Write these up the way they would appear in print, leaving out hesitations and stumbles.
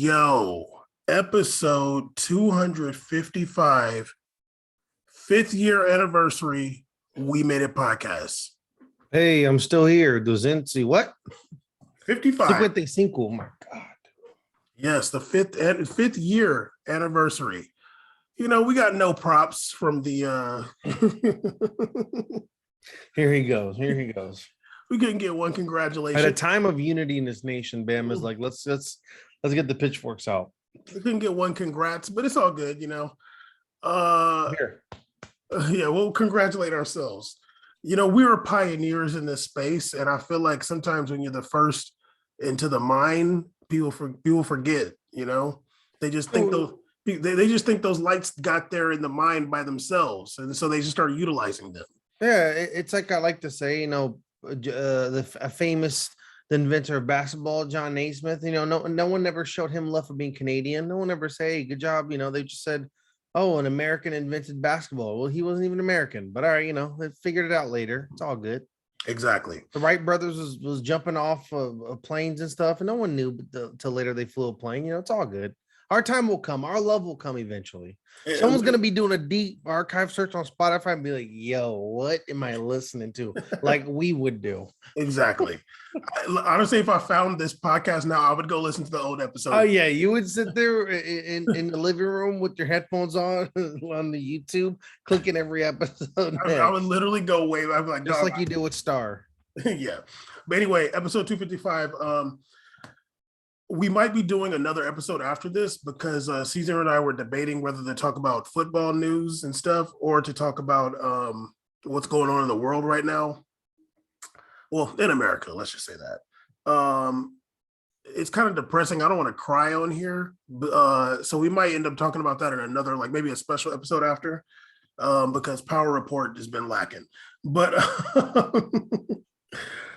Yo, episode 255, fifth year anniversary. We made it podcast. Hey, I'm still here. Duzenzi, what? 55. 55. Oh my God. Yes, the fifth year anniversary. You know, we got no props from the Here he goes. Here he goes. we couldn't get one congratulations. At a time of unity in this nation, Bam is like, let's get the pitchforks out. We couldn't get one congrats, but it's all good, you know. Here. Yeah, we'll congratulate ourselves. You know, we were pioneers in this space, and I feel like sometimes when you're the first into the mine, people forget. You know, they just think they just think those lights got there in the mine by themselves, and so they just start utilizing them. Yeah, it's like I like to say, you know, the inventor of basketball, John Naismith. You know, no one ever showed him love for being Canadian. No one ever say, hey, good job. You know, they just said, oh, an American invented basketball. Well, he wasn't even American, but all right, you know, they figured it out later. It's all good. Exactly. The Wright brothers was jumping off of planes and stuff, and no one knew till later they flew a plane. You know, it's all good. Our time will come. Our love will come eventually. Someone's going to be doing a deep archive search on Spotify and be like, yo, what am I listening to? Like we would do. Exactly. Honestly, if I found this podcast now, I would go listen to the old episode. Oh, yeah. You would sit there in the living room with your headphones on the YouTube, clicking every episode. I would literally go away. I'd be like, just like you do with Star. Yeah. But anyway, episode 255. We might be doing another episode after this because Caesar and I were debating whether to talk about football news and stuff or to talk about what's going on in the world right now. Well, in America, let's just say that. It's kind of depressing. I don't want to cry on here. So we might end up talking about that in another, like maybe a special episode after because Power Report has been lacking. But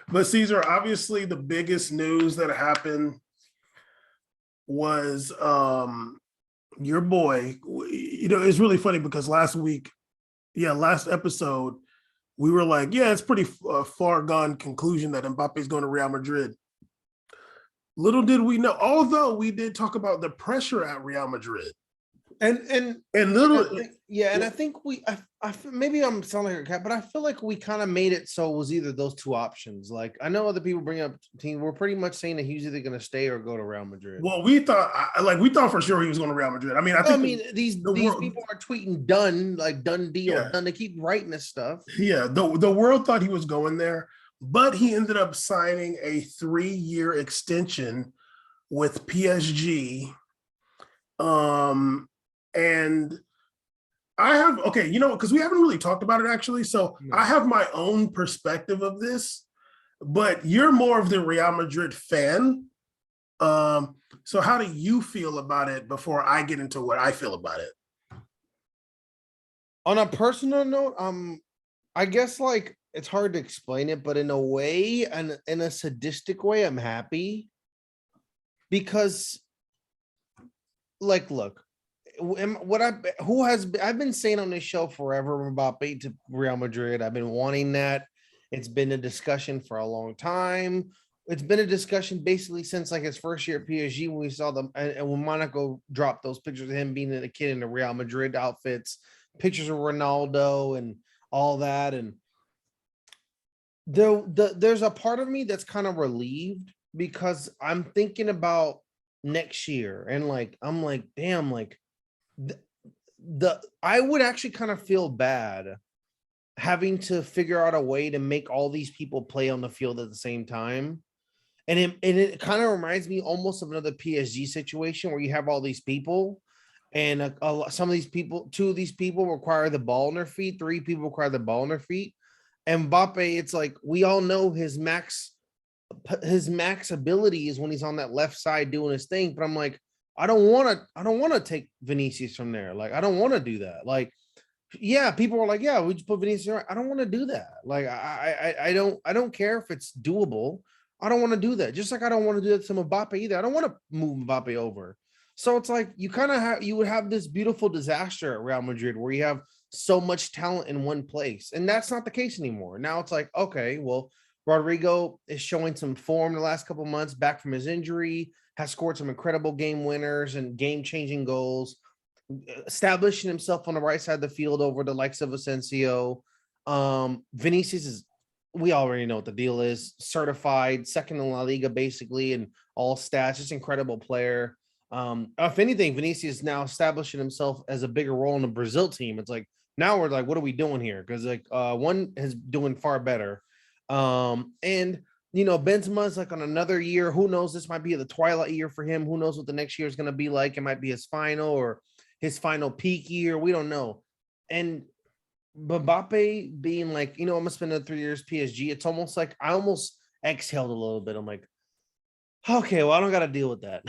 but Caesar, obviously the biggest news that happened was your boy. You know, it's really funny because last episode we were like, yeah, it's pretty far gone conclusion that Mbappe is going to Real Madrid. Little did we know, although we did talk about the pressure at Real Madrid. And I think maybe I'm sounding like a cat, but I feel like we kind of made it so it was either those two options. Like I know other people bring up team. We're pretty much saying that he's either going to stay or go to Real Madrid. Well, we thought for sure he was going to Real Madrid. I mean, these people are tweeting done deal, yeah. done. They keep writing this stuff. Yeah, the world thought he was going there, but he ended up signing a 3-year extension with PSG. And I have, you know, because we haven't really talked about it actually. So I have my own perspective of this, but you're more of the Real Madrid fan. So how do you feel about it before I get into what I feel about it? On a personal note, I guess like it's hard to explain it, but in a way, and in a sadistic way, I'm happy because, like, look. I've been saying on this show forever Mbappe to Real Madrid. I've been wanting that. It's been a discussion for a long time. It's been a discussion basically since like his first year at PSG when we saw them and when Monaco dropped those pictures of him being a kid in the Real Madrid outfits, pictures of Ronaldo and all that. And there's a part of me that's kind of relieved because I'm thinking about next year and like I'm like, damn, like I would actually kind of feel bad having to figure out a way to make all these people play on the field at the same time. And it kind of reminds me almost of another PSG situation where you have all these people and some of these people, 2 of these people require the ball in their feet, 3 people require the ball in their feet. And Mbappe, it's like, we all know his max ability is when he's on that left side doing his thing. But I'm like, I don't want to take Vinicius from there. Like, I don't want to do that. Like, yeah, people are like, yeah, we just put Vinicius right. I don't want to do that. Like, I don't care if it's doable. I don't want to do that. Just like I don't want to do that to Mbappe either. I don't want to move Mbappe over. So it's like you would have this beautiful disaster at Real Madrid where you have so much talent in one place. And that's not the case anymore. Now it's like, okay, well, Rodrigo is showing some form the last couple months back from his injury, has scored some incredible game winners and game-changing goals, establishing himself on the right side of the field over the likes of Asensio. Vinicius is, we already know what the deal is, certified second in La Liga basically in all stats, just incredible player. If anything, Vinicius is now establishing himself as a bigger role in the Brazil team. It's like now we're like, what are we doing here? Because like one is doing far better. And Benzema's like on another year. Who knows? This might be the twilight year for him. Who knows what the next year is going to be like? It might be his final or his final peak year. We don't know. And Mbappe being like, I'm gonna spend another 3 years PSG. It's almost like I almost exhaled a little bit. I'm like, okay, well, I don't got to deal with that.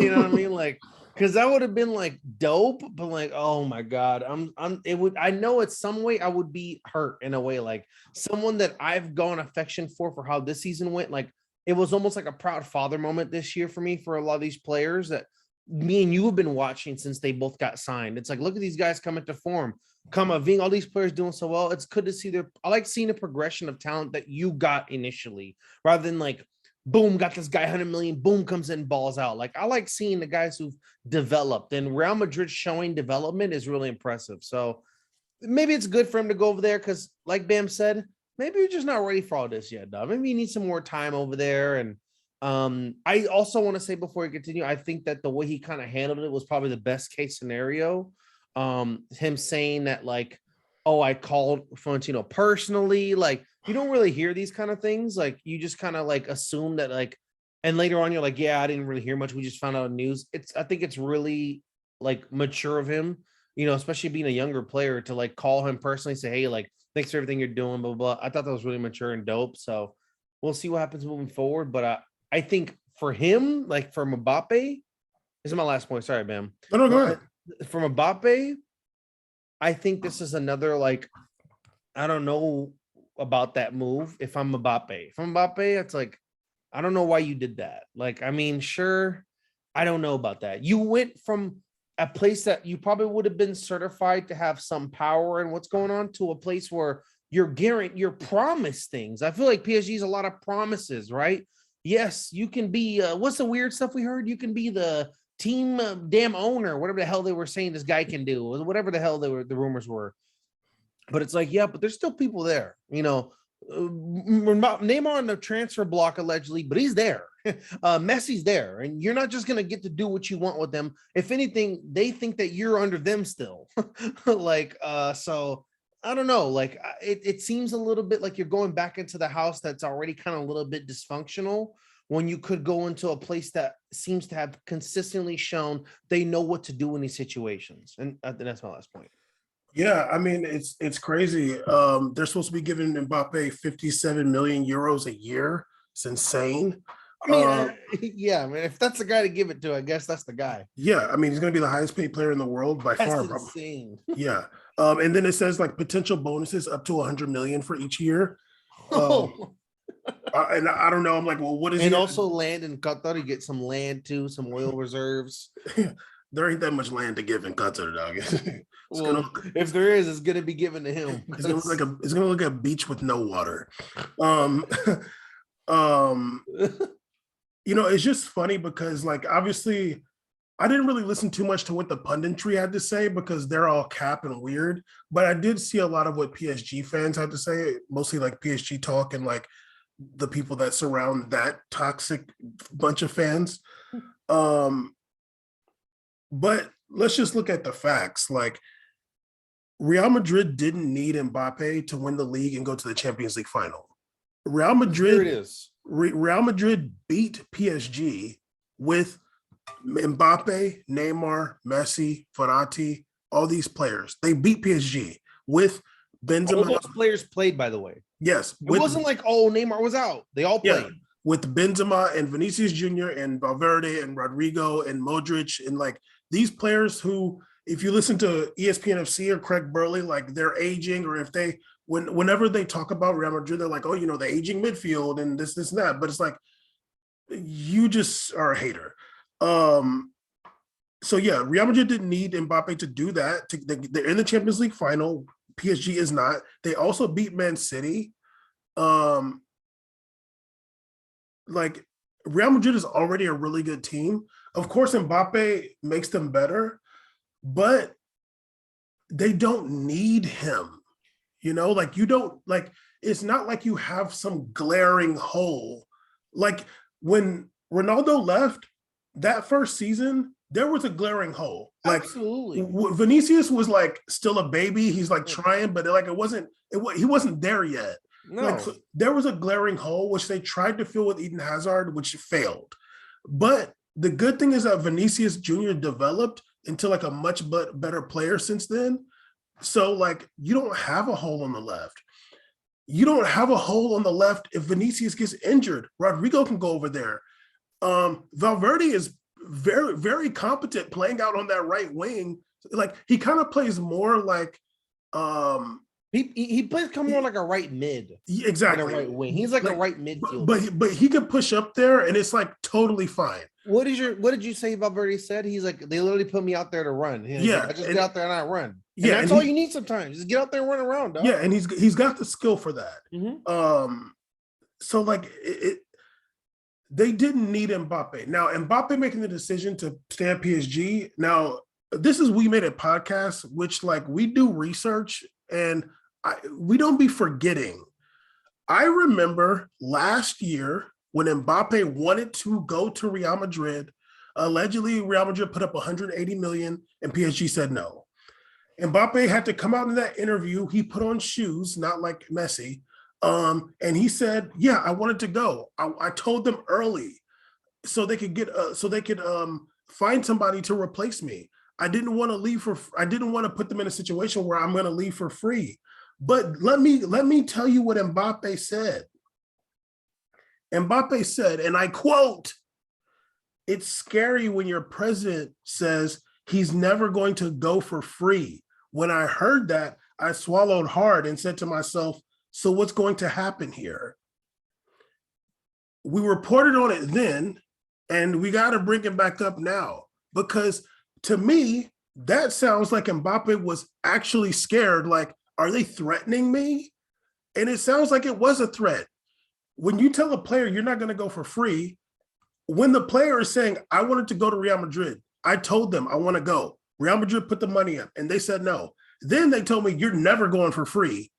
You know what I mean? Like, because that would have been like dope, but like, oh my God, I know it's some way I would be hurt in a way, like someone that I've gone affection for how this season went. Like, it was almost like a proud father moment this year for me, for a lot of these players that me and you have been watching since they both got signed. It's like, look at these guys coming to form, Kamavinga, all these players doing so well. It's good to see I like seeing the progression of talent that you got initially, rather than like, boom, got this guy 100 million, boom, comes in, balls out. Like, I like seeing the guys who've developed, and Real Madrid showing development is really impressive. So maybe it's good for him to go over there because, like Bam said, maybe you're just not ready for all this yet, dog. Maybe you need some more time over there. And I also want to say before we continue, I think that the way he kind of handled it was probably the best case scenario. Him saying that, like, oh, I called Florentino personally. Like, you don't really hear these kind of things. Like, you just kind of like assume that, like, and later on you're like, yeah, I didn't really hear much. We just found out news. I think it's really like mature of him, especially being a younger player, to like call him personally, say, hey, like, thanks for everything you're doing, blah, blah, blah. I thought that was really mature and dope. So we'll see what happens moving forward. But I think for him, like for Mbappe, this is my last point. Sorry, Bam. No, go ahead. For Mbappe, I think this is another, like, I don't know about that move. If I'm Mbappe, it's like, I don't know why you did that. Like, I mean, sure, I don't know about that. You went from a place that you probably would have been certified to have some power and what's going on, to a place where you're promised things. I feel like PSG is a lot of promises, right? Yes, you can be, what's the weird stuff we heard? You can be the team damn owner, whatever the hell they were saying this guy can do, whatever the hell the rumors were. But it's like, yeah, but there's still people there, Neymar on the transfer block allegedly, but he's there. Messi's there, and you're not just gonna get to do what you want with them. If anything, they think that you're under them still. Like, so I don't know. Like, it seems a little bit like you're going back into the house that's already kind of a little bit dysfunctional, when you could go into a place that seems to have consistently shown they know what to do in these situations. And that's my last point. Yeah, I mean, it's crazy. They're supposed to be giving Mbappe 57 million euros a year. It's insane. I mean, yeah, man, if that's the guy to give it to, I guess that's the guy. Yeah, I mean, he's going to be the highest paid player in the world by far. That's insane. Yeah. And then it says like potential bonuses up to 100 million for each year. And I don't know. I'm like, well, what is? And also land in Qatar, you get some land too, some oil reserves. There ain't that much land to give in Qatar, dog. If there is, it's gonna be given to him. It's gonna look like a beach with no water. It's just funny because, like, obviously, I didn't really listen too much to what the punditry had to say because they're all cap and weird. But I did see a lot of what PSG fans had to say, mostly like PSG talk and like the people that surround that toxic bunch of fans. But let's just look at the facts. Like, Real Madrid didn't need Mbappe to win the league and go to the Champions League final. Real Madrid, here it is. Real Madrid beat PSG with Mbappe, Neymar, Messi, Verratti, all these players. They beat PSG with Benzema. All those players played, by the way. Yes. It wasn't like, oh, Neymar was out. They all played. Yeah, with Benzema and Vinicius Jr. and Valverde and Rodrigo and Modric, and like these players who, if you listen to ESPN FC or Craig Burley, like they're aging, or if they, whenever they talk about Real Madrid, they're like, oh, the aging midfield and this and that. But it's like, you just are a hater. So yeah, Real Madrid didn't need Mbappe to do that. They're in the Champions League final. PSG is not. They also beat Man City. like Real Madrid is already a really good team. Of course, Mbappe makes them better, but they don't need him. Like you don't like it's not like you have some glaring hole. Like when Ronaldo left that first season, there was a glaring hole. Like Absolutely. Vinicius was like still a baby. He's like trying, but like he wasn't there yet. Like No. so there was a glaring hole which they tried to fill with Eden Hazard, which failed. But the good thing is that Vinicius Jr. developed into like a much better player since then. So like you don't have a hole on the left. You don't have a hole on the left if Vinicius gets injured. Rodrigo can go over there. Valverde is very, very competent playing out on that right wing. Like he kind of plays more like he plays come more like a right mid. Exactly. Than a right wing. He's like a right midfield. But he can push up there and it's like totally fine. What did you say Valverde said? He's like, they literally put me out there to run. Like, I just get out there and I run. And that's all you need sometimes. Just get out there and run around, dog. Yeah, and he's got the skill for that. Mm-hmm. So like they didn't need Mbappe. Now Mbappe making the decision to stay at PSG. Now this is We Made It podcast, which like we do research and we don't be forgetting. I remember last year when Mbappe wanted to go to Real Madrid. Allegedly, Real Madrid put up 180 million and PSG said no. Mbappe had to come out in that interview. He put on shoes, not like Messi. And he said, yeah, I wanted to go. I told them early so they could find somebody to replace me. I didn't want to put them in a situation where I'm going to leave for free. But let me tell you what Mbappe said. Mbappe said, and I quote, "It's scary when your president says he's never going to go for free. When I heard that, I swallowed hard and said to myself, so what's going to happen here?" We reported on it then, and we got to bring it back up now, because to me, that sounds like Mbappe was actually scared. Like, are they threatening me? And it sounds like it was a threat. When you tell a player you're not going to go for free, when the player is saying, I wanted to go to Real Madrid, I told them I want to go. Real Madrid put the money up and they said no. Then they told me you're never going for free.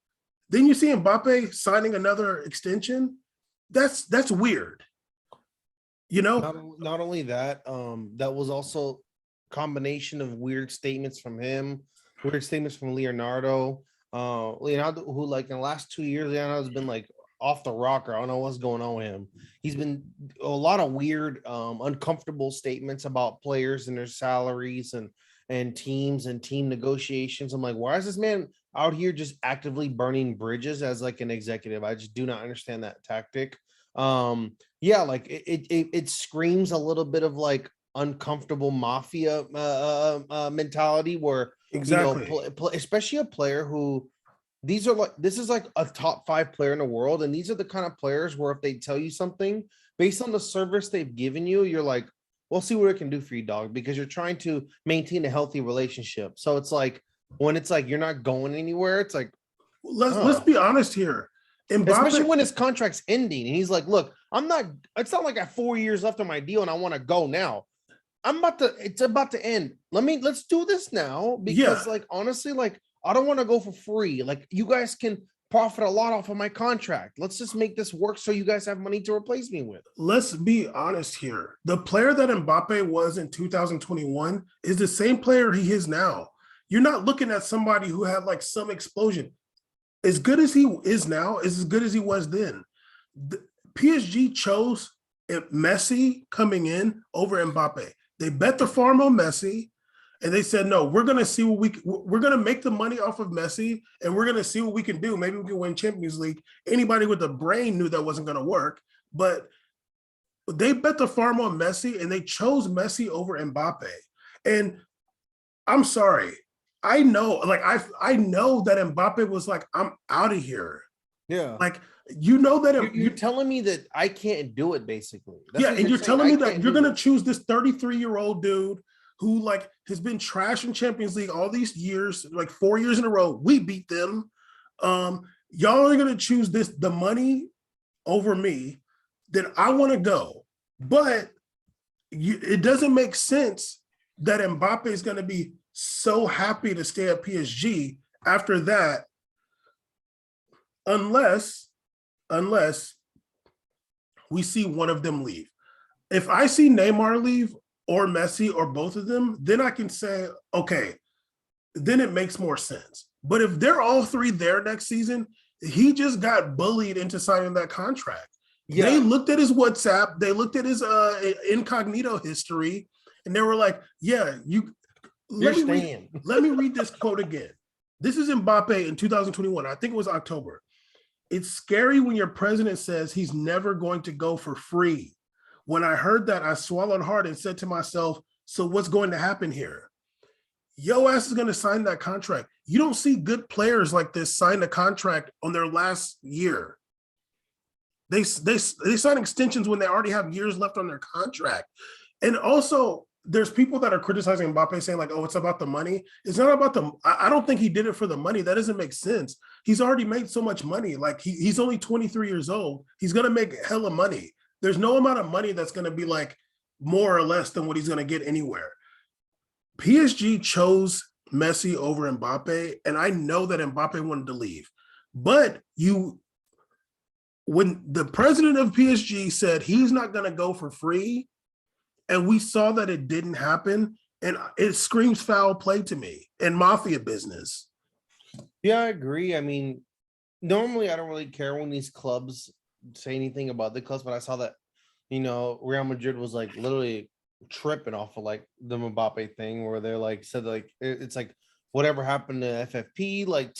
Then you see Mbappe signing another extension. That's weird. Not only that, that was also a combination of weird statements from him, weird statements from Leonardo. Leonardo, who like in the last 2 years, Leonardo's been like off the rocker. I don't know what's going on with him. He's been a lot of weird, uncomfortable statements about players and their salaries and teams and team negotiations. I'm like, why is this man out here just actively burning bridges as like an executive? I just do not understand that tactic. Yeah, like it screams a little bit of like uncomfortable mafia mentality where exactly, especially a player who this is like a top 5 player in the world, and these are the kind of players where if they tell you something based on the service they've given you, you're like, we'll see what it can do for you, dog, because you're trying to maintain a healthy relationship. So it's like when it's like you're not going anywhere, it's like let's be honest here. Mbappe, especially when his contract's ending and he's like, look, it's not like I have 4 years left on my deal and I want to go now. It's about to end. Let's do this now because like, honestly, like I don't want to go for free. Like you guys can profit a lot off of my contract. Let's just make this work so you guys have money to replace me with. Let's be honest here. The player that Mbappe was in 2021 is the same player he is now. You're not looking at somebody who had like some explosion. As good as he is now is as good as he was then. PSG chose Messi coming in over Mbappe. They bet the farm on Messi, and they said, no, we're going to see we're going to make the money off of Messi, and we're going to see what we can do. Maybe we can win Champions League. Anybody with a brain knew that wasn't going to work, but they bet the farm on Messi, and they chose Messi over Mbappe. And I'm sorry. I know that Mbappe was like, I'm out of here. Yeah. Like, that you're telling me that I can't do it, basically. That's and you're telling me that you're going to choose this 33-year-old dude who like has been trash in Champions League all these years, like 4 years in a row. We beat them. Y'all are going to choose the money over me. then I want to go. But it doesn't make sense that Mbappe is going to be so happy to stay at PSG after that, unless we see one of them leave. If I see Neymar leave or Messi or both of them, then I can say, okay, then it makes more sense. But if they're all three there next season, he just got bullied into signing that contract. Yeah. They looked at his WhatsApp, they looked at his incognito history, and they were like, yeah, let me read this quote again. This is Mbappe in 2021. I think it was October. It's scary when your president says he's never going to go for free. When I heard that, I swallowed hard and said to myself, so what's going to happen here? Yo ass is going to sign that contract. You don't see good players like this sign a contract on their last year. They sign extensions when they already have years left on their contract. And also, there's people that are criticizing Mbappe saying like, oh, it's about the money. It's not about the, I don't think he did it for the money. That doesn't make sense. He's already made so much money. Like he's only 23 years old. He's going to make hella money. There's no amount of money that's going to be like more or less than what he's going to get anywhere. PSG chose Messi over Mbappe, and I know that Mbappe wanted to leave. But when the president of PSG said he's not going to go for free, and we saw that it didn't happen, and it screams foul play to me and mafia business. Yeah, I agree. I mean, normally I don't really care when these clubs say anything about the clubs, but I saw that, Real Madrid was like literally tripping off of like the Mbappe thing where they're like said like it's like whatever happened to FFP, like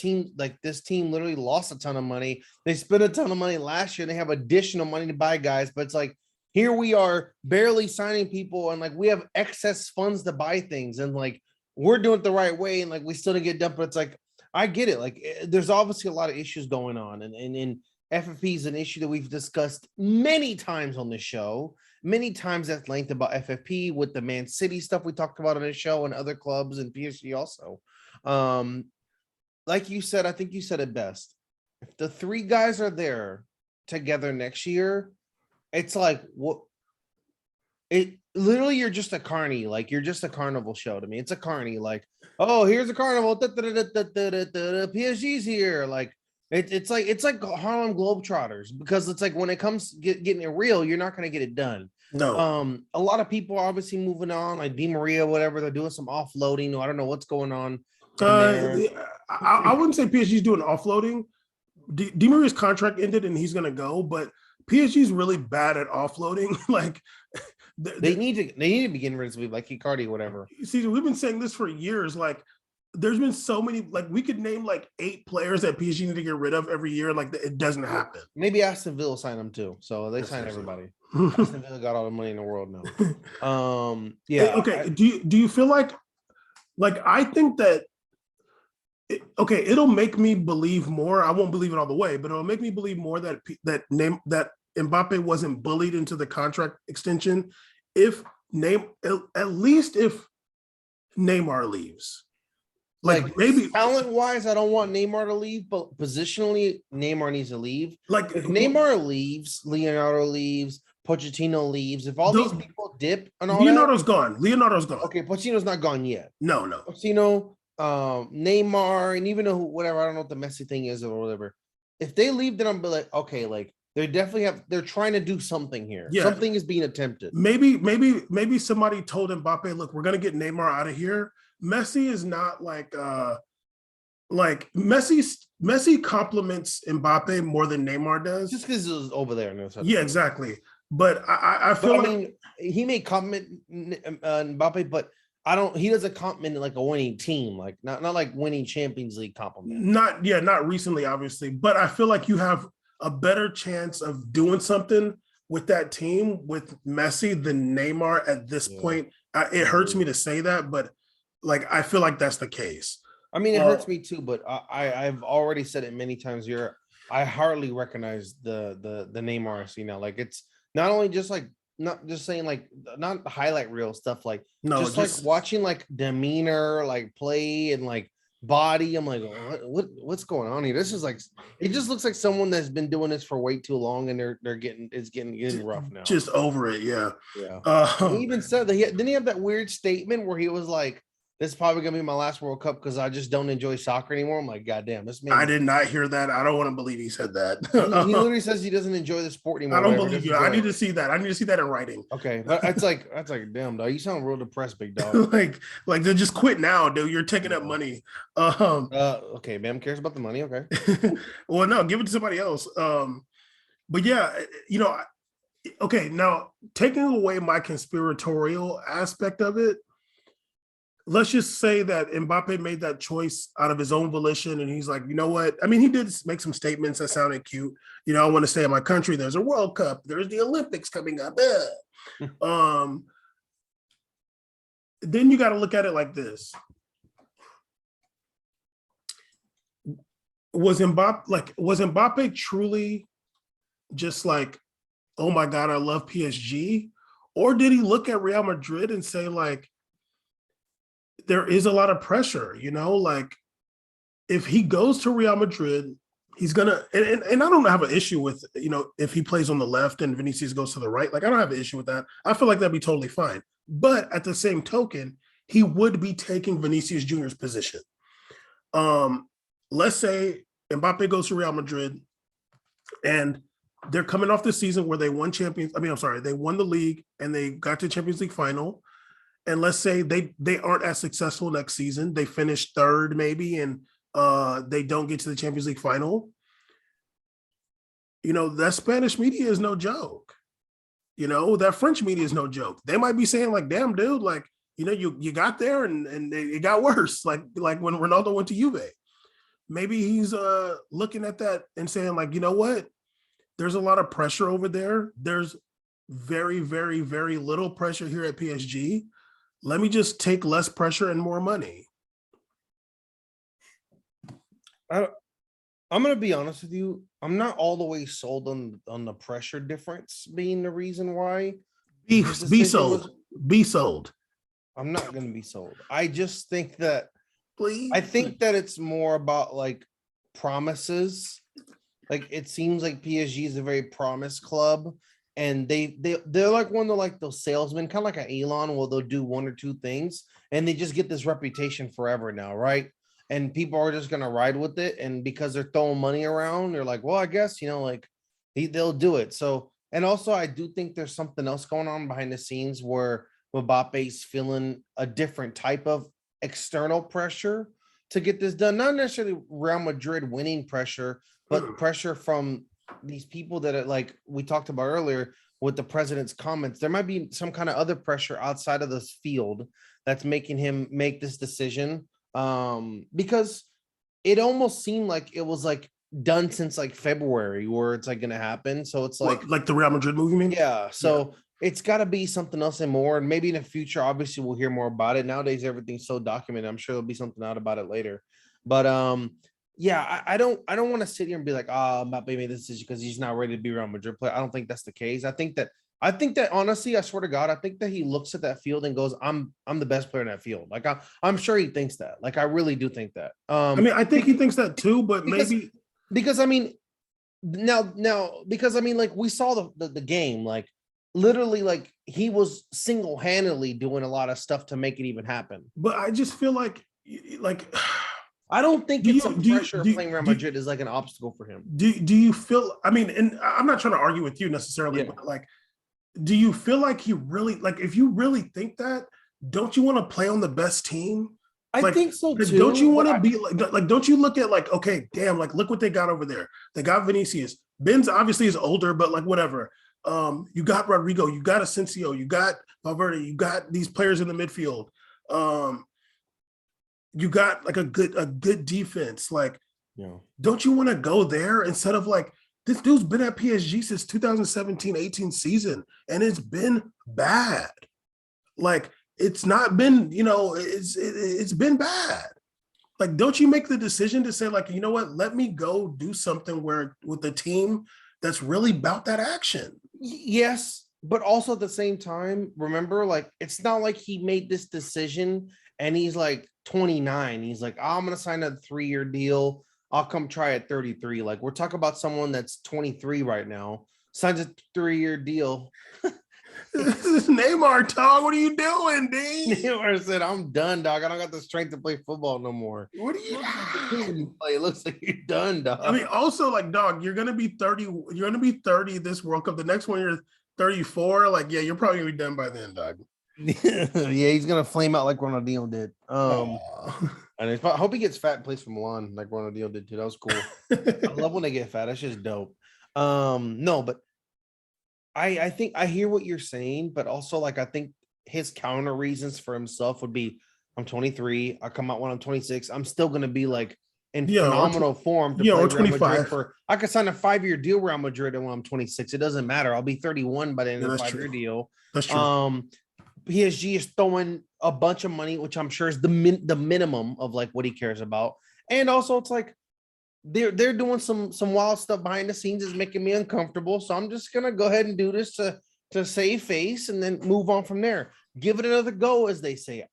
this team literally lost a ton of money. They spent a ton of money last year. They have additional money to buy guys, but it's like here we are barely signing people and like we have excess funds to buy things and like we're doing it the right way and like we still didn't get done. But it's like I get it. Like there's obviously a lot of issues going on and FFP is an issue that we've discussed many times on this show, many times at length about FFP with the Man City stuff we talked about on this show and other clubs and PSG also. Like you said, I think you said it best. If the three guys are there together next year, it's like what it literally you're just a carny, like you're just a carnival show to me. It's a carny, like, oh, here's a carnival, PSG's here, like. It's like Harlem Globetrotters because it's like when it comes getting it real, you're not going to get it done. No. A lot of people are obviously moving on, like Di Maria, whatever. They're doing some offloading. I don't know what's going on. I wouldn't say PSG's doing offloading. Di Maria's contract ended and he's going to go, but PSG's really bad at offloading. Like they need to begin rid of people like Icardi, whatever. See, we've been saying this for years. Like. There's been so many, like we could name like 8 players that PSG need to get rid of every year. Like it doesn't happen. Maybe Aston Villa signed them too. So they sign everybody. Aston Villa got all the money in the world now. Yeah. Okay. Do you feel like I think that, it'll make me believe more. I won't believe it all the way, but it'll make me believe more that Mbappe wasn't bullied into the contract extension. At least if Neymar leaves. Like maybe talent wise, I don't want Neymar to leave, but positionally, Neymar needs to leave. Like if Neymar leaves, Leonardo leaves, Pochettino leaves. If all these people dip and all Leonardo's gone. Okay, Pochettino's not gone yet. No. Pochettino, Neymar, and even though whatever, I don't know what the Messi thing is or whatever. If they leave, then I'm like, okay, like they definitely they're trying to do something here. Yeah. Something is being attempted. Maybe somebody told Mbappe, look, we're gonna get Neymar out of here. Messi is not like Messi compliments Mbappe more than Neymar does. Just because it was over there. Yeah, exactly. But I feel like he may compliment Mbappe, but he doesn't compliment like a winning team, like not like winning Champions League compliment. Not recently, obviously. But I feel like you have a better chance of doing something with that team with Messi than Neymar at this point. It hurts me to say that, but like I feel like that's the case. I mean, it hurts me too, but I've already said it many times here. I hardly recognize the Neymar I see now. Like it's not only just like not just saying like not highlight reel stuff, like just like watching like demeanor, like play and like body. I'm like, what's going on here? This is like, it just looks like someone that's been doing this for way too long, and they're getting rough now. Just over it, yeah. Yeah. He even said that didn't he have that weird statement where he was like, "This is probably gonna be my last World Cup because I just don't enjoy soccer anymore." I'm like, God damn, this man. I did not hear that. I don't want to believe he said that. He literally says he doesn't enjoy the sport anymore. I don't believe you. I need to see that. I need to see that in writing. Okay, but that's like, damn, dog. You sound real depressed, big dog. like they just quit now, dude. You're taking up money. Okay, ma'am cares about the money. Okay. Well, no, give it to somebody else. But yeah, okay, now taking away my conspiratorial aspect of it, let's just say that Mbappe made that choice out of his own volition, and he's like, you know what? I mean, he did make some statements that sounded cute. I want to stay in my country. There's a World Cup. There's the Olympics coming up. Then you got to look at it like this. Was Mbappe truly just like, oh my God, I love PSG? Or did he look at Real Madrid and say, like, there is a lot of pressure, like if he goes to Real Madrid, he's gonna, and I don't have an issue with, if he plays on the left and Vinicius goes to the right, like I don't have an issue with that. I feel like that'd be totally fine. But at the same token, he would be taking Vinicius Jr.'s position. Let's say Mbappe goes to Real Madrid and they're coming off the season where they won they won the league and they got to Champions League final. And let's say they aren't as successful next season. They finish third maybe, and they don't get to the Champions League final. That Spanish media is no joke. That French media is no joke. They might be saying like, damn, dude, like, you got there and it got worse. Like when Ronaldo went to Juve. Maybe he's looking at that and saying like, you know what? There's a lot of pressure over there. There's very, very, very little pressure here at PSG. Let me just take less pressure and more money. I'm going to be honest with you. I'm not all the way sold on the pressure difference being the reason why. Be sold. Be sold. I'm not going to be sold. I just think that, please. I think that it's more about like promises. Like it seems like PSG is a very promise club. And they're like one of like those salesmen, kind of like an Elon, where they'll do one or two things and they just get this reputation forever now, right? And people are just gonna ride with it. And because they're throwing money around, they're like, well, I guess, like they'll do it. So, and also I do think there's something else going on behind the scenes where Mbappe's feeling a different type of external pressure to get this done. Not necessarily Real Madrid winning pressure, but pressure from these people that are like we talked about earlier with the president's comments. There might be some kind of other pressure outside of this field that's making him make this decision, because it almost seemed like it was like done since like February where it's like gonna happen. So it's like the Real Madrid movie, you mean? Yeah. So it's got to be something else and more, and maybe in the future obviously we'll hear more about it. Nowadays everything's so documented. I'm sure there'll be something out about it later, but yeah, I don't want to sit here and be like, Mbappe made this decision because he's not ready to be Real Madrid player. I don't think that's the case. I think that honestly, I swear to God, I think that he looks at that field and goes, I'm the best player in that field. Like I'm sure he thinks that. Like I really do think that. I think he thinks that too, but because I mean, now because I mean, like we saw the game, like literally, like he was single-handedly doing a lot of stuff to make it even happen. But I just feel like. I don't think it's a pressure of playing Real Madrid is like an obstacle for him. Do you feel, and I'm not trying to argue with you necessarily, but like, do you feel like he really, like, if you really think that, don't you want to play on the best team? I think so too. Don't you want to be like, don't you look at like, okay, damn, like, look what they got over there. They got Vinicius. Ben's obviously is older, but like, whatever. You got Rodrigo, you got Asensio, you got Valverde, you got these players in the midfield. You got like a good defense. Like, don't you want to go there instead of like, this dude's been at PSG since 2017-18 season, and it's been bad. Like, it's not been, it's been bad. Like, don't you make the decision to say like, you know what, let me go do something with the team that's really about that action. Yes, but also at the same time, remember, like, it's not like he made this decision and he's like 29. He's like, oh, I'm gonna sign a 3-year deal. I'll come try at 33. Like we're talking about someone that's 23 right now, signs a 3-year deal. This is Neymar, dog. What are you doing, D? Neymar said, I'm done, dog. I don't got the strength to play football no more. What are You you? look at the team when you play, it looks like you're done, dog. I mean, also like, dog, you're gonna be 30. You're gonna be 30 this World Cup. The next one, you're 34. Like, yeah, you're probably gonna be done by then, dog. Yeah, he's gonna flame out like Ronaldinho did. Aw. And I hope he gets fat and plays for Milan like Ronaldinho did too. That was cool. I love when they get fat. That's just dope. No, but I think I hear what you're saying, but also like I think his counter reasons for himself would be I'm 23, I come out when I'm 26, I'm still gonna be like in Yeah, phenomenal form to yeah, play or Real Madrid 25. for I could sign a 5-year deal Real Madrid when I'm 26. It doesn't matter. I'll be 31 by the end Yeah, of the that's 5-year true. deal. That's true. PSG is throwing a bunch of money, which I'm sure is the minimum of like what he cares about. And also it's like they're doing some wild stuff behind the scenes is making me uncomfortable. So I'm just gonna go ahead and do this to save face and then move on from there. Give it another go, as they say.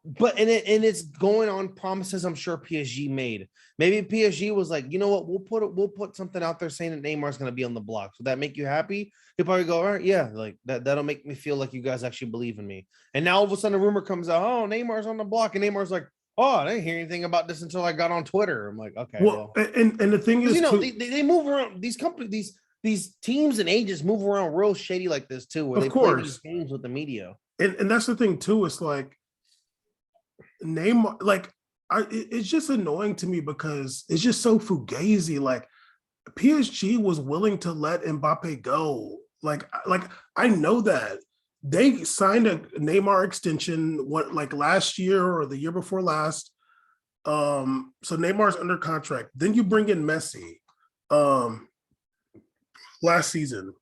But it's going on promises I'm sure PSG made. Maybe PSG was like, you know what, we'll put something out there saying that Neymar's gonna be on the block. Would that make you happy? He'll probably go, all right, yeah, like that'll make me feel like you guys actually believe in me. And now all of a sudden a rumor comes out, oh, Neymar's on the block, and Neymar's like, oh, I didn't hear anything about this until I got on Twitter. I'm like, okay, Well, well, and the thing because is too, they move around these companies, these teams and agents move around real shady like this too, where of they play these course, games with the media. and that's the thing too. It's like Neymar, like it's just annoying to me because it's just so fugazi. Like PSG was willing to let Mbappe go. Like I know that they signed a Neymar extension what like last year or the year before last. So Neymar's under contract. Then you bring in Messi. Um, last season,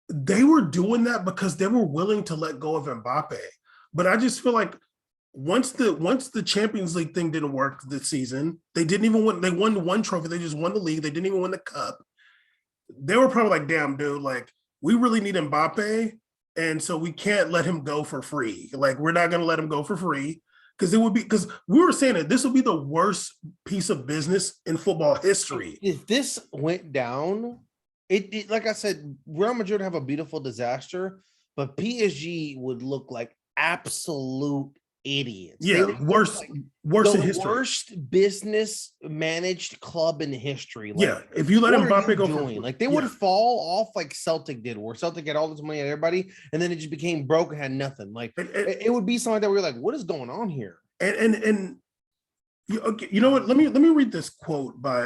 they were doing that because they were willing to let go of Mbappe. But I just feel like once the Champions League thing didn't work this season, they didn't even win. They won one trophy. They just won the league. They didn't even win the cup. They were probably like, "Damn, dude! Like, we really need Mbappe, and so we can't let him go for free. Like, we're not going to let him go for free because it would be because we were saying that this would be the worst piece of business in football history. If this went down, it like I said, Real Madrid have a beautiful disaster, but PSG would look like absolute idiots. They Yeah, would look worst like worst in the history. worst business managed club in history. Like, Yeah, if you let what are Mbappe you go for doing? Like, they would yeah, fall off like Celtic did, where Celtic had all this money at everybody, and then it just became broke and had nothing. Like, and it would be something that we're like, what is going on here? and you, okay, you know what? Let me read this quote by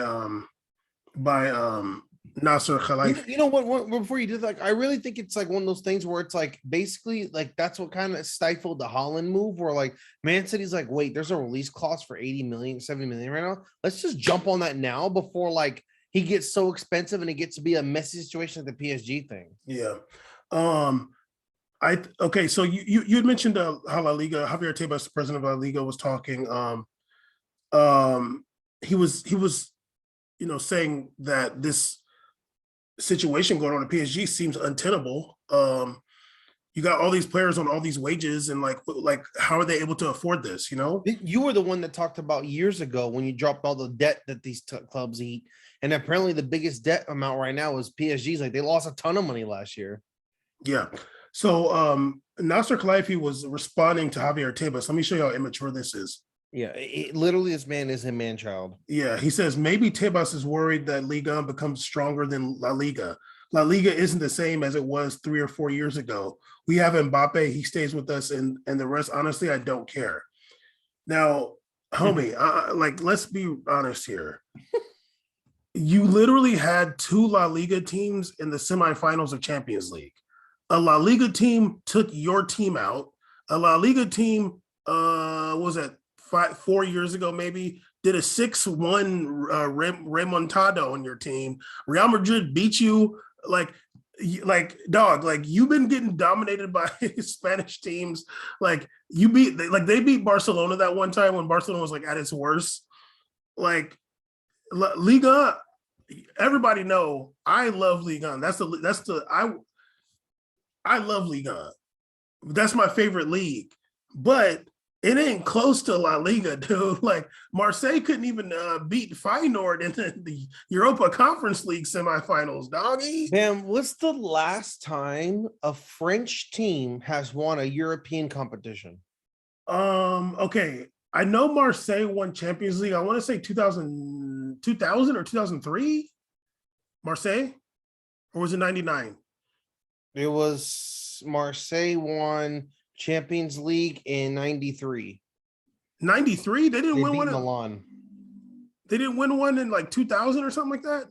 Nasser You Khalifi. know what? Before you did, like, I really think it's like one of those things where it's like basically like that's what kind of stifled the Holland move, where like Man City's like, wait, there's a release clause for 80 million, 70 million right now. Let's just jump on that now before like he gets so expensive and it gets to be a messy situation like the PSG thing. Yeah. Um, I okay. So you had mentioned how La Liga, Javier Tebas, president of La Liga, was talking. Um, he was saying that this situation going on at PSG seems untenable. You got all these players on all these wages, and like how are they able to afford this? You were the one that talked about years ago when you dropped all the debt that these clubs eat, and apparently the biggest debt amount right now is PSG's. Like they lost a ton of money last year. Yeah. So Nasser Khalifi was responding to Javier Tebas. Let me show you how immature this is. Yeah, literally, this man is a man child. Yeah, he says maybe Tebas is worried that Liga becomes stronger than La Liga. La Liga isn't the same as it was 3 or 4 years ago. We have Mbappe, he stays with us, and the rest, honestly, I don't care. Now, homie, like, let's be honest here. You literally had two La Liga teams in the semifinals of Champions League. A La Liga team took your team out. A La Liga team, was that 4 years ago, maybe, did a 6-1 remontado on your team. Real Madrid beat you. Like dog, like you've been getting dominated by Spanish teams. Like they beat Barcelona that one time when Barcelona was like at its worst. Like Liga, everybody know I love Liga. I love Liga. That's my favorite league, but it ain't close to La Liga, dude. Like Marseille couldn't even beat Feyenoord in the Europa Conference League semifinals, doggy. Man, what's the last time a French team has won a European competition? Okay. I know Marseille won Champions League. I want to say 2000 or 2003. Marseille, or was it 99? It was Marseille won Champions League in 93. 93? They didn't They win beat one. Milan. They didn't win one in like 2000 or something like that.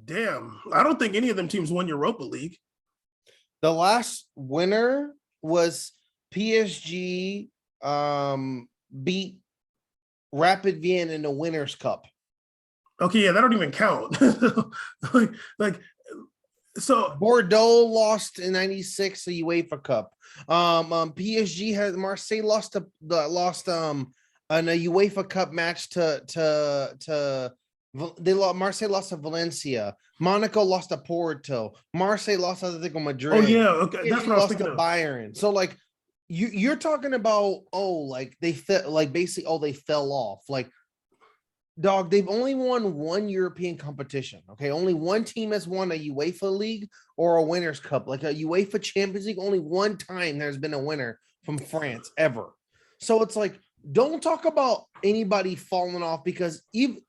Damn, I don't think any of them teams won Europa League. The last winner was PSG beat Rapid Vienna in the Winners' Cup. Okay, yeah, that don't even count. like, so Bordeaux lost in 96 the UEFA Cup. PSG had Marseille lost in a UEFA Cup match to Marseille lost to Valencia. Monaco lost to Porto. Marseille lost to Atletico Madrid. oh yeah, okay, PSG that's what I was lost thinking to of. Bayern. So like you're talking about like they fell off. Like dog, they've only won one European competition. Okay, only one team has won a UEFA League or a Winners' Cup, like a UEFA Champions League. Only one time there's been a winner from France ever. So it's like, don't talk about anybody falling off because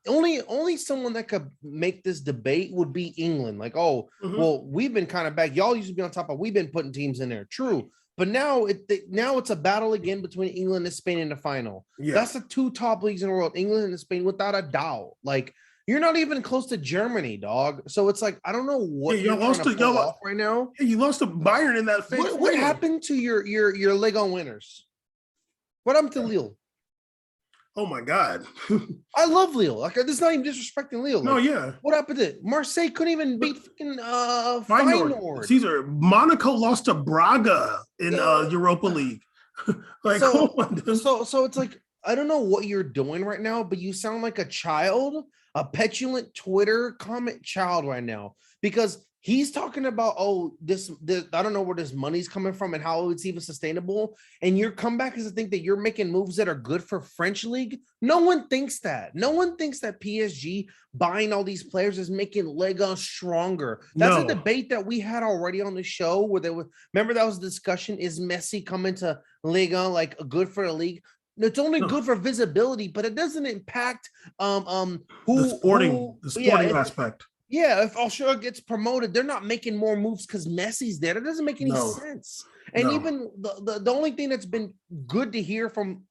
only someone that could make this debate would be England. Like, oh, well, we've been kind of back. Y'all used to be on top of. We've been putting teams in there. True. But now it's a battle again between England and Spain in the final. Yeah. That's the two top leagues in the world, England and Spain, without a doubt. Like you're not even close to Germany, dog. So it's like I don't know what Yeah, you're trying to pull off right now. Yeah, you lost to Bayern in that fake. What happened to your Ligue 1 winners? What happened to Lille? Oh my God. I love Lille. Like this is not even disrespecting Lille. Like, no, yeah. What happened to Marseille? Couldn't even beat fucking Feyenoord. Caesar, Monaco lost to Braga in Europa League. Like, so it's like I don't know what you're doing right now, but you sound like a child, a petulant Twitter comment child right now, because he's talking about, oh, this I don't know where this money's coming from and how it's even sustainable. And your comeback is to think that you're making moves that are good for French league. No one thinks that. No one thinks that PSG buying all these players is making Liga stronger. That's a debate that we had already on the show where there was, remember that was a discussion, is Messi coming to Liga like good for the league? It's only good for visibility, but it doesn't impact the sporting aspect. Yeah, if Alshira gets promoted, they're not making more moves because Messi's there. That doesn't make any sense. And even the only thing that's been good to hear from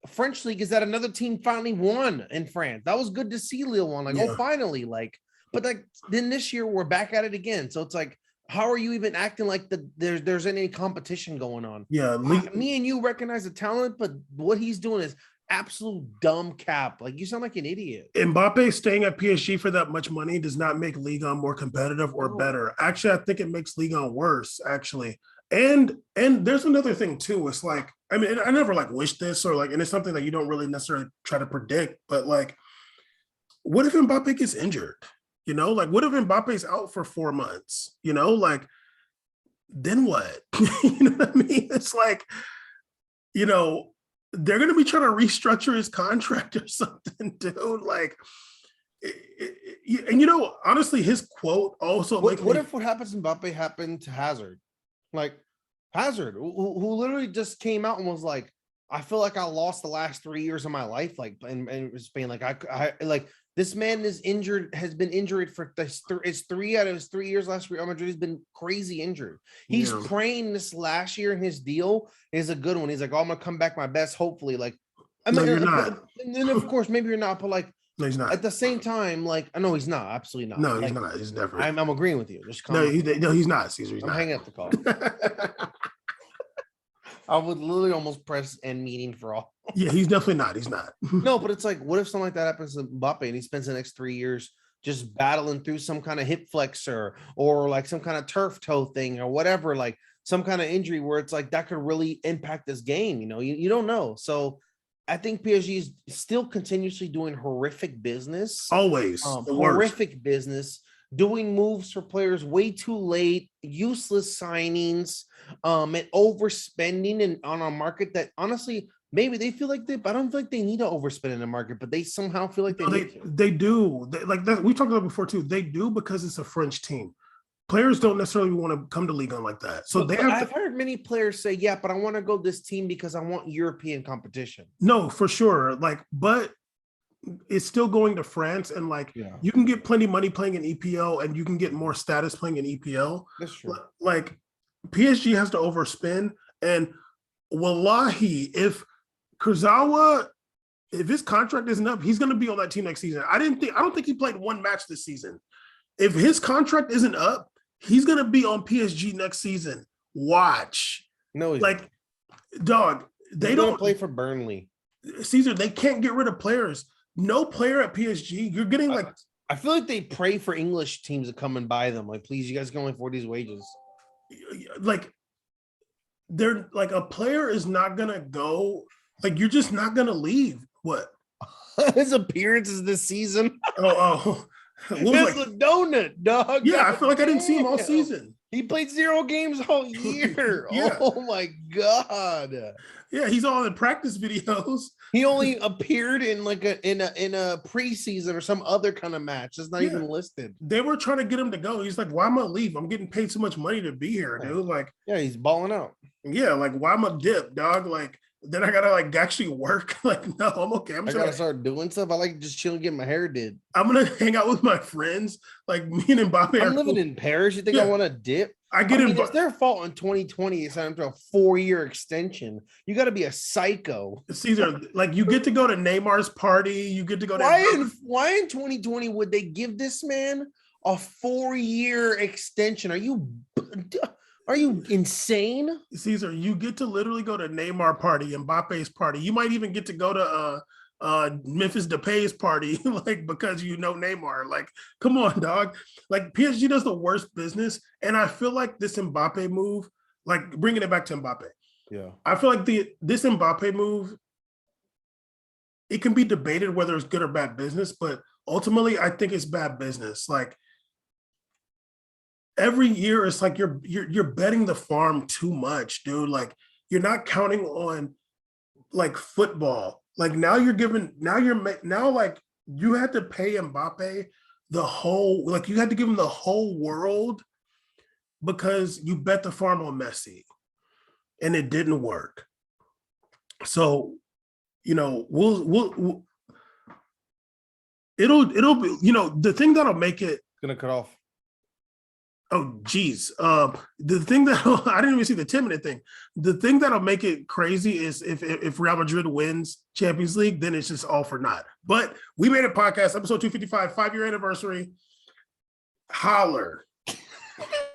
French league is that another team finally won in France. That was good to see Lille won. Like, oh, finally. Like, but like then this year we're back at it again. So it's like, how are you even acting like there's any competition going on? Yeah, me and you recognize the talent, but what he's doing is absolute dumb cap. Like you sound like an idiot. Mbappe staying at PSG for that much money does not make Ligue 1 more competitive or better. Actually, I think it makes Ligue 1 worse, actually. And there's another thing too. It's like, I mean, I never like wish this or like, and it's something that you don't really necessarily try to predict, but like, what if Mbappe gets injured? You know, like what if Mbappe's out for 4 months? You know, like, then what? You know what I mean? It's like, you know, they're going to be trying to restructure his contract or something, dude. Like, and you know, honestly, his quote also. What if what happens to Mbappe happened to Hazard? Like Hazard, who literally just came out and was like, I feel like I lost the last 3 years of my life, like in Spain. Like I like this man is injured, has been injured for it's 3 out of his 3 years last year. Real Madrid has been crazy injured. He's praying this last year in his deal is a good one. He's like, oh, I'm gonna come back my best, hopefully. Like, I mean, you're not. And then of course maybe you're not, but like, no, he's not. At the same time, like, I know he's not, absolutely not. No, like, he's not. He's never. I'm agreeing with you. Just no, he's not. Caesar, he's I'm not. hanging up the call. I would literally almost press end meeting for all. Yeah, he's definitely not. He's not. No, but it's like, what if something like that happens to Mbappe and he spends the next 3 years just battling through some kind of hip flexor or like some kind of turf toe thing or whatever, like some kind of injury where it's like that could really impact this game. You know, you don't know. So I think PSG is still continuously doing horrific business. Always horrific business. doing moves for players way too late, useless signings, and overspending and on a market that honestly, maybe they feel like I don't feel like they need to overspend in the market, but they somehow feel like they No, need to. they do. Like that, we talked about before too. They do because it's a French team. Players don't necessarily want to come to Ligue 1 like that. So they But have I've to. heard many players say, yeah, but I want to go this team because I want European competition. No, for sure. Like, but it's still going to France, and like Yeah, you can get plenty of money playing in EPL, and you can get more status playing in EPL. that's true. Like PSG has to overspend, and wallahi, if Kurzawa, if his contract isn't up, he's going to be on that team next season. I don't think he played one match this season. If his contract isn't up, he's going to be on PSG next season. Watch. No, like, dog, they don't play for Burnley. Caesar, they can't get rid of players. No player at PSG. You're getting like. I feel like they pray for English teams to come and buy them. Like, please, you guys can only afford these wages. Like, they're like, a player is not going to go. Like, you're just not going to leave. What? His appearances this season. Oh. It's a donut, dog. Yeah, I feel like I didn't see him all season. He played 0 games all year. Yeah. Oh my god. Yeah, he's all in practice videos. He only appeared in like in a preseason or some other kind of match. It's not even listed. They were trying to get him to go. He's like, "Why am I leave? I'm getting paid so much money to be here, dude." Like, yeah, he's balling out. Yeah, like, why am I dip, dog? Like, then I gotta like actually work. Like, no, I'm okay. I gotta start doing stuff. I like just chilling, getting my hair did. I'm gonna hang out with my friends. Like, me and Mbappe. I'm living in Paris. You think I want to dip? I mean, it's their fault in 2020. It's signed to a 4-year extension. You got to be a psycho. Caesar, like, you get to go to Neymar's party. You get to go to. Why in 2020 would they give this man a 4-year extension? Are you insane? Caesar, you get to literally go to Neymar party, Mbappe's party. You might even get to go to Memphis Depay's party, like, because you know Neymar. Like, come on, dog. Like, PSG does the worst business, and I feel like this Mbappe move, like, bringing it back to Mbappe. Yeah, I feel like this Mbappe move, it can be debated whether it's good or bad business, but ultimately, I think it's bad business. Like, every year, it's like you're betting the farm too much, dude. Like, you're not counting on like football. Like, now you had to pay Mbappe you had to give him the whole world because you bet the farm on Messi, and it didn't work. So, it'll be, the thing that'll make it. gonna cut off. Oh, geez. The thing that I didn't even see the 10-minute thing. The thing that'll make it crazy is if Real Madrid wins Champions League, then it's just all for naught. But we made a podcast, episode 255, 5-year anniversary. Holler.